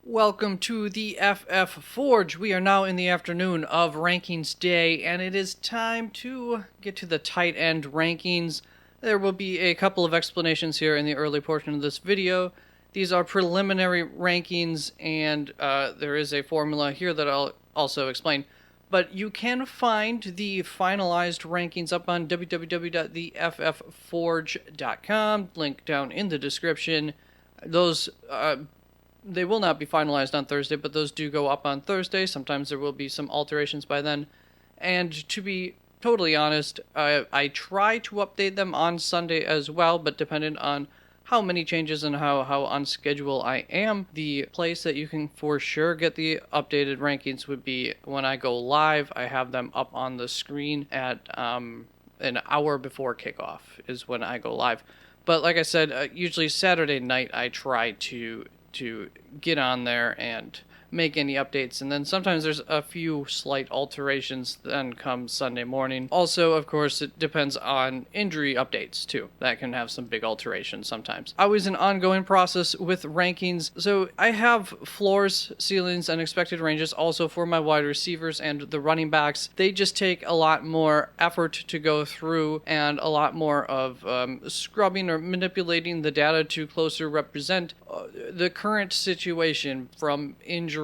Welcome to the FF Forge. We are now in the afternoon of rankings day, and it is time to get to the tight end rankings. There will be a couple of explanations here in the early portion of this video. These are preliminary rankings, and there is a formula here that I'll also explain. But you can find the finalized rankings up on www.theffforge.com, link down in the description. Those they will not be finalized on Thursday, but those do go up on Thursday. Sometimes there will be some alterations by then. And to be totally honest, I try to update them on Sunday as well, but dependent on how many changes and how on schedule I am, the place that you can for sure get the updated rankings would be when I go live. I have them up on the screen at an hour before kickoff is when I go live. But like I said, usually Saturday night I try to get on there and make any updates, and then sometimes there's a few slight alterations then come Sunday morning. Also, of course, it depends on injury updates too. That can have some big alterations sometimes. Always an ongoing process with rankings. So I have floors, ceilings, and expected ranges also for my wide receivers and the running backs. They just take a lot more effort to go through and a lot more of scrubbing or manipulating the data to closer represent the current situation from injuries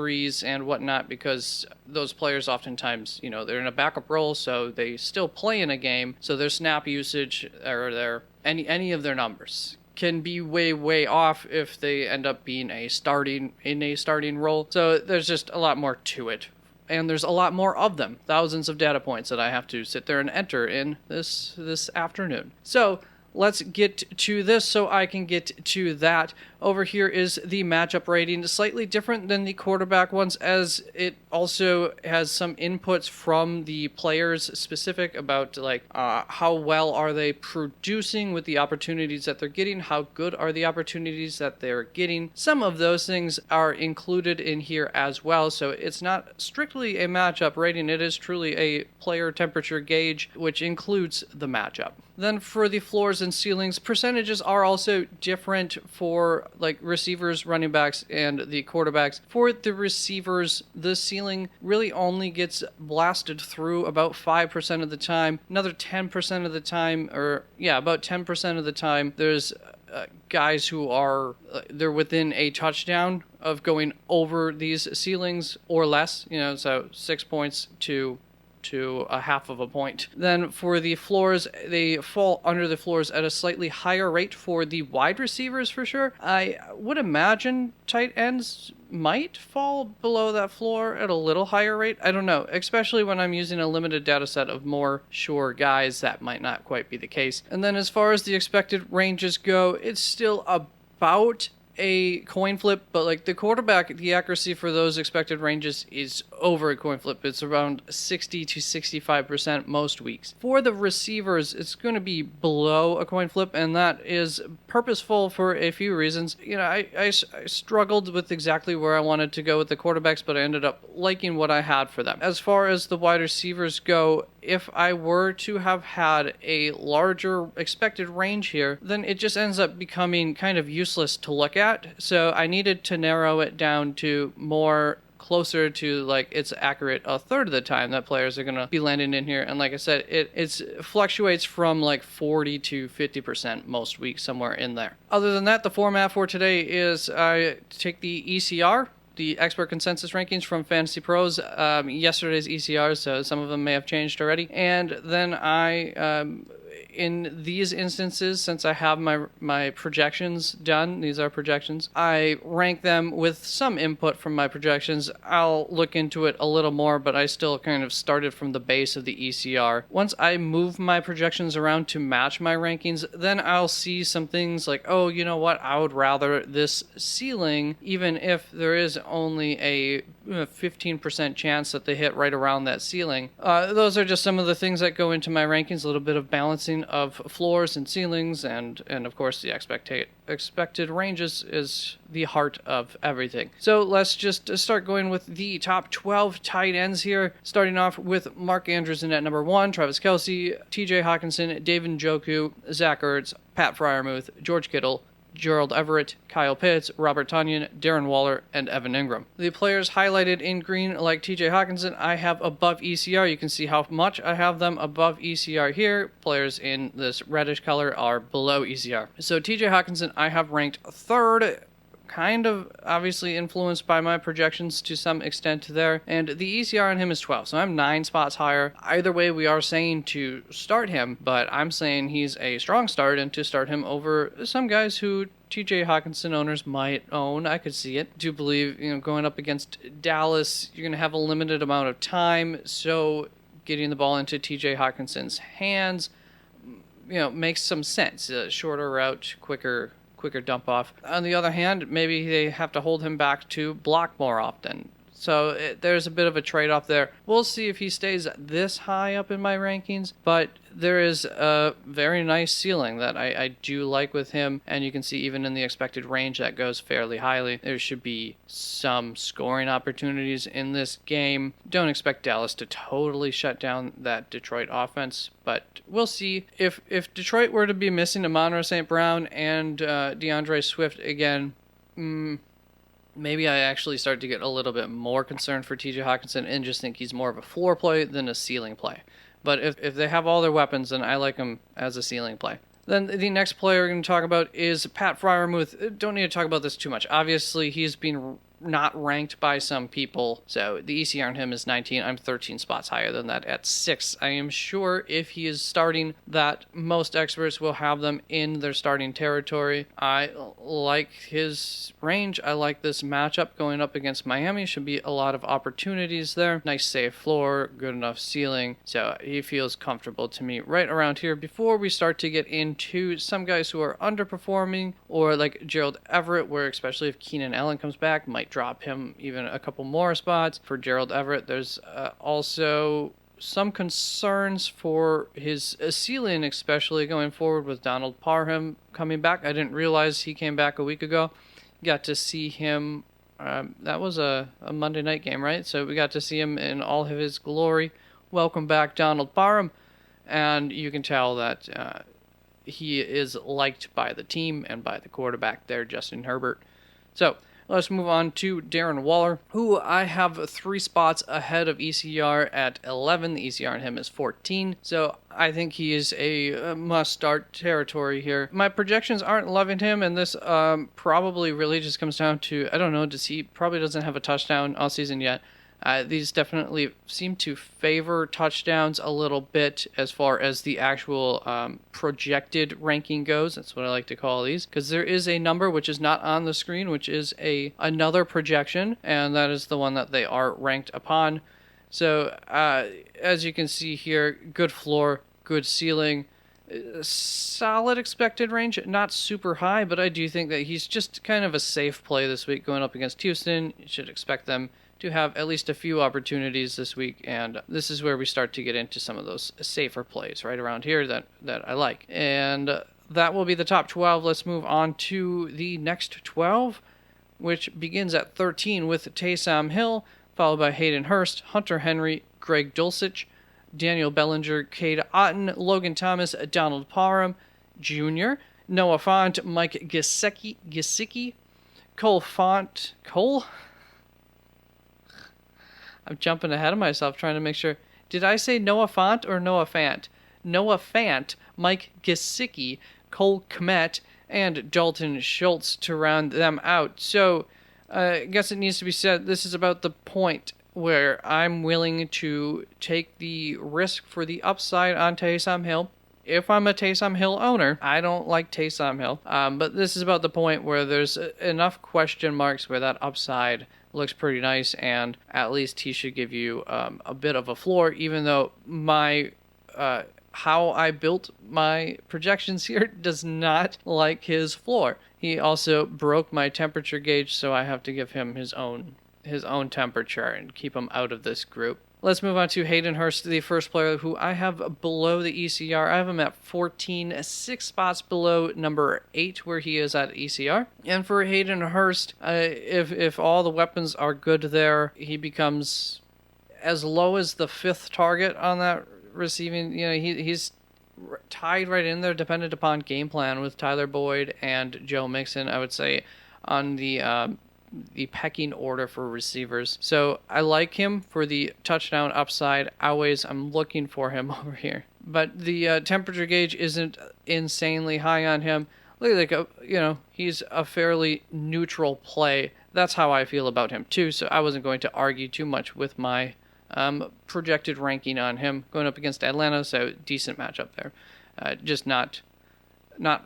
and whatnot, because those players oftentimes, they're in a backup role, so they still play in a game, so their snap usage or their any of their numbers can be way off if they end up being in a starting role. So there's just a lot more to it. And there's a lot more of them, thousands of data points that I have to sit there and enter in this afternoon. So let's get to this so I can get to that. Over here is the matchup rating, slightly different than the quarterback ones, as it also has some inputs from the players specific about how well are they producing with the opportunities that they're getting, how good are the opportunities that they're getting. Some of those things are included in here as well, so it's not strictly a matchup rating, it is truly a player temperature gauge, which includes the matchup. Then for the floors and ceilings, percentages are also different for receivers, running backs, and the quarterbacks. For the receivers, the ceiling really only gets blasted through about 5% of the time. Another 10% of the time, about 10% of the time, there's guys who are they're within a touchdown of going over these ceilings or less. So 6 points to a half of a point. Then for the floors, they fall under the floors at a slightly higher rate for the wide receivers for sure. I would imagine tight ends might fall below that floor at a little higher rate. I don't know, especially when I'm using a limited data set of more sure guys, that might not quite be the case. And then as far as the expected ranges go, it's still about a coin flip, but the quarterback, the accuracy for those expected ranges is over a coin flip. It's around 60 to 65% most weeks. For the receivers, it's going to be below a coin flip, and that is purposeful for a few reasons. I struggled with exactly where I wanted to go with the quarterbacks, but I ended up liking what I had for them. As far as the wide receivers go, if I were to have had a larger expected range here, then it just ends up becoming kind of useless to look at. So I needed to narrow it down to more closer to it's accurate a third of the time that players are going to be landing in here. And like I said, it fluctuates from 40 to 50% most weeks, somewhere in there. Other than that, the format for today is I take the ECR, the expert consensus rankings from Fantasy Pros, yesterday's ECRs, so some of them may have changed already. And then I, in these instances, since I have my projections done, these are projections, I rank them with some input from my projections. I'll look into it a little more, but I still kind of started from the base of the ECR. Once I move my projections around to match my rankings, then I'll see some things like, oh, you know what, I would rather this ceiling, even if there is only a 15% chance that they hit right around that ceiling. Those are just some of the things that go into my rankings, a little bit of balancing of floors and ceilings, and of course the expected ranges is the heart of everything. So let's just start going with the top 12 tight ends here, starting off with Mark Andrews at number 1, Travis Kelce, TJ Hawkinson, David Njoku, Zach Ertz, Pat Freiermuth, George Kittle, Gerald Everett, Kyle Pitts, Robert Tonyan, Darren Waller, and Evan Ingram. The players highlighted in green, like TJ Hawkinson, I have above ECR. You can see how much I have them above ECR here. Players in this reddish color are below ECR. So TJ Hawkinson, I have ranked third, kind of obviously influenced by my projections to some extent there, and the ECR on him is 12, so I'm 9 spots higher. Either way, we are saying to start him, but I'm saying he's a strong start and to start him over some guys who TJ Hawkinson owners might own. I could see it. Do believe, going up against Dallas, you're going to have a limited amount of time, so getting the ball into TJ Hawkinson's hands, makes some sense. A shorter route, quicker dump off. On the other hand, maybe they have to hold him back to block more often. So there's a bit of a trade-off there. We'll see if he stays this high up in my rankings, but there is a very nice ceiling that I do like with him, and you can see even in the expected range that goes fairly highly. There should be some scoring opportunities in this game. Don't expect Dallas to totally shut down that Detroit offense, but we'll see. If Detroit were to be missing Amon-Ra St. Brown and DeAndre Swift again, maybe I actually start to get a little bit more concerned for TJ Hawkinson and just think he's more of a floor play than a ceiling play. But if they have all their weapons, then I like him as a ceiling play. Then the next player we're going to talk about is Pat Freiermuth. Don't need to talk about this too much. Obviously, he's been not ranked by some people, so the ECR on him is 19. I'm 13 spots higher than that at 6. I am sure if he is starting that most experts will have them in their starting territory. I like his range. I like this matchup going up against Miami. Should be a lot of opportunities there. Nice safe floor, good enough ceiling, so he feels comfortable to me right around here. Before we start to get into some guys who are underperforming, or like Gerald Everett, where especially if Keenan Allen comes back, might drop him even a couple more spots. For Gerald Everett, there's also some concerns for his ceiling, especially going forward with Donald Parham coming back. I didn't realize he came back a week ago. Got to see him. That was a Monday night game, right? So we got to see him in all of his glory. Welcome back, Donald Parham. And you can tell that he is liked by the team and by the quarterback there, Justin Herbert. So let's move on to Darren Waller, who I have 3 spots ahead of ECR at 11. The ECR on him is 14, so I think he is a must-start territory here. My projections aren't loving him, and this probably really just comes down to, I don't know, he probably doesn't have a touchdown all season yet. These definitely seem to favor touchdowns a little bit as far as the actual projected ranking goes. That's what I like to call these, because there is a number which is not on the screen, which is another projection, and that is the one that they are ranked upon. So as you can see here, good floor, good ceiling, solid expected range, not super high, but I do think that he's just kind of a safe play this week going up against Houston. You should expect them to have at least a few opportunities this week, and this is where we start to get into some of those safer plays right around here that I like. And that will be the top 12. Let's move on to the next 12, which begins at 13 with Taysom Hill, followed by Hayden Hurst, Hunter Henry, Greg Dulcich, Daniel Bellinger, Cade Otton, Logan Thomas, Donald Parham Jr., Noah Fant, Mike Gesicki, Cole? I'm jumping ahead of myself trying to make sure. Did I say Noah Fant or Noah Fant? Noah Fant, Mike Gesicki, Cole Kmet, and Dalton Schultz to round them out. So I guess it needs to be said, this is about the point where I'm willing to take the risk for the upside on Taysom Hill. If I'm a Taysom Hill owner, I don't like Taysom Hill. But this is about the point where there's enough question marks where that upside looks pretty nice, and at least he should give you a bit of a floor, even though my how I built my projections here does not like his floor. He also broke my temperature gauge, so I have to give him his own temperature and keep him out of this group. Let's move on to Hayden Hurst, the first player who I have below the ECR. I have him at 14, 6 spots below number 8, where he is at ECR. And for Hayden Hurst, if all the weapons are good there, he becomes as low as the 5th target on that receiving. He's tied right in there, dependent upon game plan, with Tyler Boyd and Joe Mixon, I would say, on the pecking order for receivers. So I like him for the touchdown upside. Always, I'm looking for him over here. But the temperature gauge isn't insanely high on him. Like, he's a fairly neutral play. That's how I feel about him too. So I wasn't going to argue too much with my projected ranking on him going up against Atlanta. So decent matchup there. Just not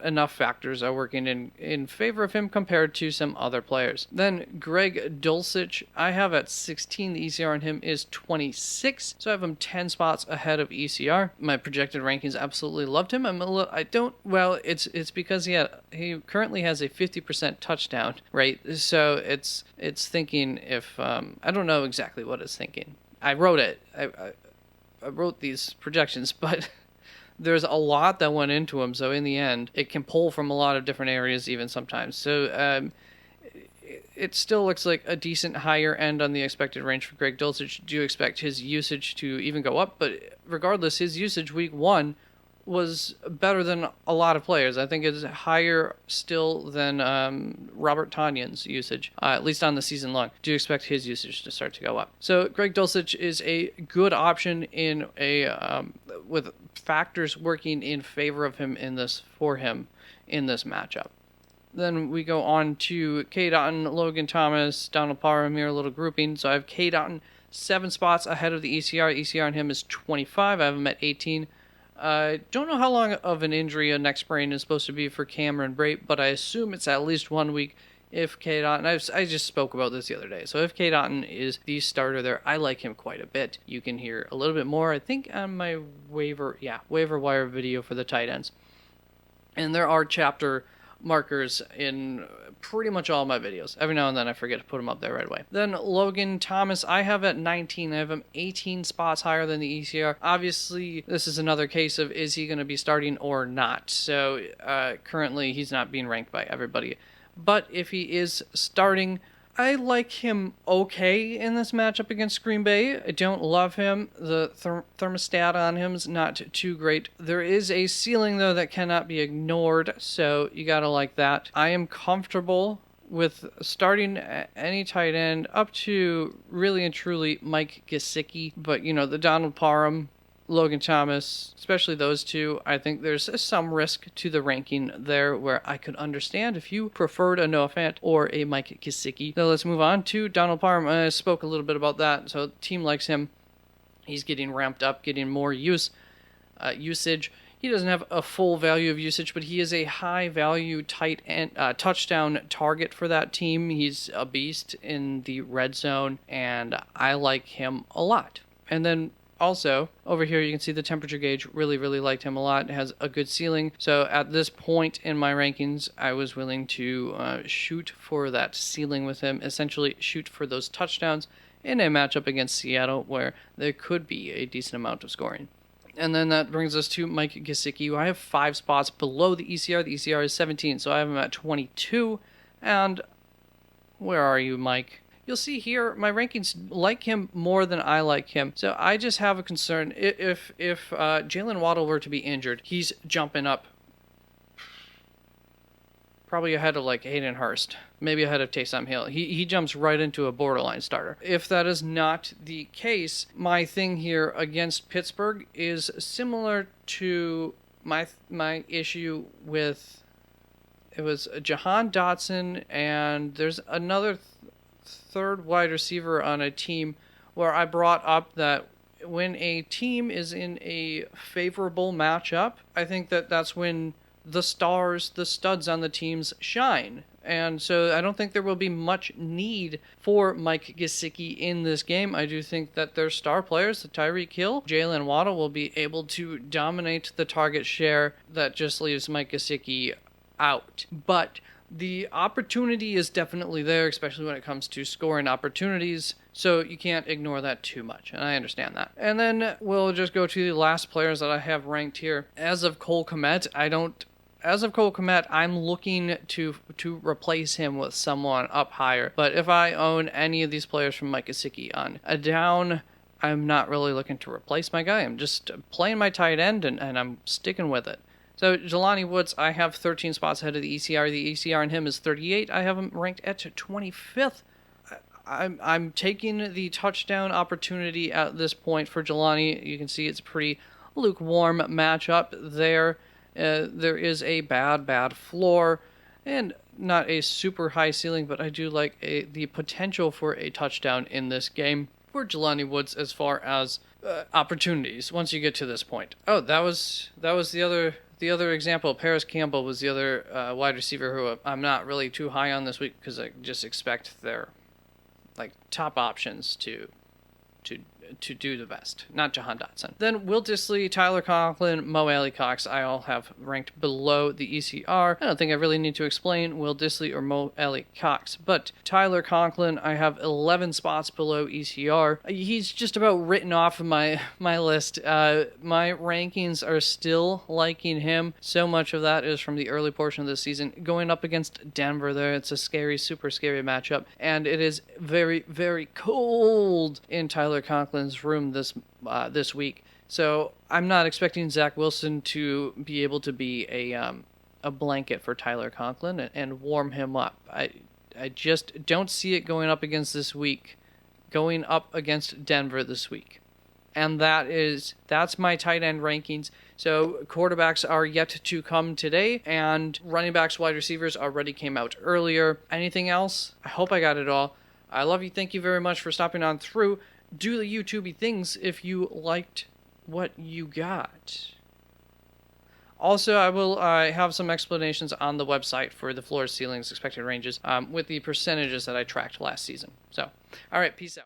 enough factors are working in favor of him compared to some other players. Then Greg Dulcich, I have at 16. The ECR on him is 26, so I have him 10 spots ahead of ECR. My projected rankings absolutely loved him. It's because he currently has a 50% touchdown rate, so it's thinking if I don't know exactly what it's thinking. I wrote it. I wrote these projections, but there's a lot that went into him, so in the end, it can pull from a lot of different areas even sometimes. So it still looks like a decent higher end on the expected range for Greg Dulcich. Do expect his usage to even go up, but regardless, his usage week 1 was better than a lot of players. I think it's higher still than Robert Tonyan's usage, at least on the season long. Do expect his usage to start to go up. So Greg Dulcich is a good option in with factors working in favor of him in this matchup. Then we go on to K. Dotton, Logan Thomas, Donald Parham here, a little grouping. So I have K. Dotton 7 spots ahead of the ECR. ECR on him is 25. I have him at 18. Don't know how long of an injury a neck sprain is supposed to be for Cameron Brate, but I assume it's at least 1 week if K. Dotton, I just spoke about this the other day, so if K. Dotton is the starter there, I like him quite a bit. You can hear a little bit more, I think, on my waiver wire video for the tight ends. And there are chapter markers in pretty much all my videos. Every now and then I forget to put them up there right away. Then Logan Thomas, I have at 19. I have him 18 spots higher than the ECR. Obviously, this is another case of is he going to be starting or not. So currently he's not being ranked by everybody. But if he is starting, I like him okay in this matchup against Green Bay. I don't love him. The thermostat on him is not too great. There is a ceiling, though, that cannot be ignored, so you gotta like that. I am comfortable with starting any tight end up to really and truly Mike Gesicki. But, the Donald Parham, Logan Thomas, especially those two, I think there's some risk to the ranking there where I could understand if you preferred a Noah Fant or a Mike Gesicki. So let's move on to Donald Parham. I spoke a little bit about that. So the team likes him. He's getting ramped up, getting more usage. He doesn't have a full value of usage, but he is a high value tight end touchdown target for that team. He's a beast in the red zone, and I like him a lot. And then also, over here you can see the temperature gauge. Really, really liked him a lot. It has a good ceiling. So at this point in my rankings, I was willing to shoot for that ceiling with him, essentially shoot for those touchdowns in a matchup against Seattle where there could be a decent amount of scoring. And then that brings us to Mike Gesicki, who I have 5 spots below the ECR. The ECR is 17, so I have him at 22. And where are you, Mike? You'll see here, my rankings like him more than I like him. So I just have a concern. If Jalen Waddle were to be injured, he's jumping up probably ahead of like Hayden Hurst, maybe ahead of Taysom Hill. He jumps right into a borderline starter. If that is not the case, my thing here against Pittsburgh is similar to my issue with, it was Jahan Dotson, and there's another third wide receiver on a team where I brought up that when a team is in a favorable matchup, I think that's when the studs on the teams shine. And so I don't think there will be much need for Mike Gesicki in this game. I do think that their star players, the Tyreek Hill, Jalen Waddle, will be able to dominate the target share that just leaves Mike Gesicki out. But the opportunity is definitely there, especially when it comes to scoring opportunities, so you can't ignore that too much, and I understand that. And then we'll just go to the last players that I have ranked here. As of Cole Kmet, I'm looking to replace him with someone up higher, but if I own any of these players from Mike Gesicki on a down I'm not really looking to replace my guy. I'm just playing my tight end, and I'm sticking with it. So Jelani Woods, I have 13 spots ahead of the ECR. The ECR on him is 38. I have him ranked at 25th. I'm taking the touchdown opportunity at this point for Jelani. You can see it's a pretty lukewarm matchup there. There is a bad floor and not a super high ceiling, but I do like the potential for a touchdown in this game for Jelani Woods as far as opportunities once you get to this point. Oh, that was the other example. Paris Campbell was the other wide receiver who I'm not really too high on this week because I just expect their top options to do the best, not Jahan Dotson. Then Will Dissly, Tyler Conklin, Mo Alley-Cox, I all have ranked below the ECR. I don't think I really need to explain Will Dissly or Mo Alley-Cox, but Tyler Conklin, I have 11 spots below ECR. He's just about written off of my list. My rankings are still liking him. So much of that is from the early portion of the season. Going up against Denver there, it's a scary, super scary matchup, and it is very, very cold in Tyler Conklin's room this week. So I'm not expecting Zach Wilson to be able to be a blanket for Tyler Conklin and warm him up. I just don't see it going up against Denver this week. And that's my tight end rankings. So quarterbacks are yet to come today, and running backs, wide receivers already came out earlier. Anything else? I hope I got it all. I love you. Thank you very much for stopping on through. Do the YouTubey things if you liked what you got. Also, I will have some explanations on the website for the floor, ceilings, expected ranges with the percentages that I tracked last season. So, all right, peace out.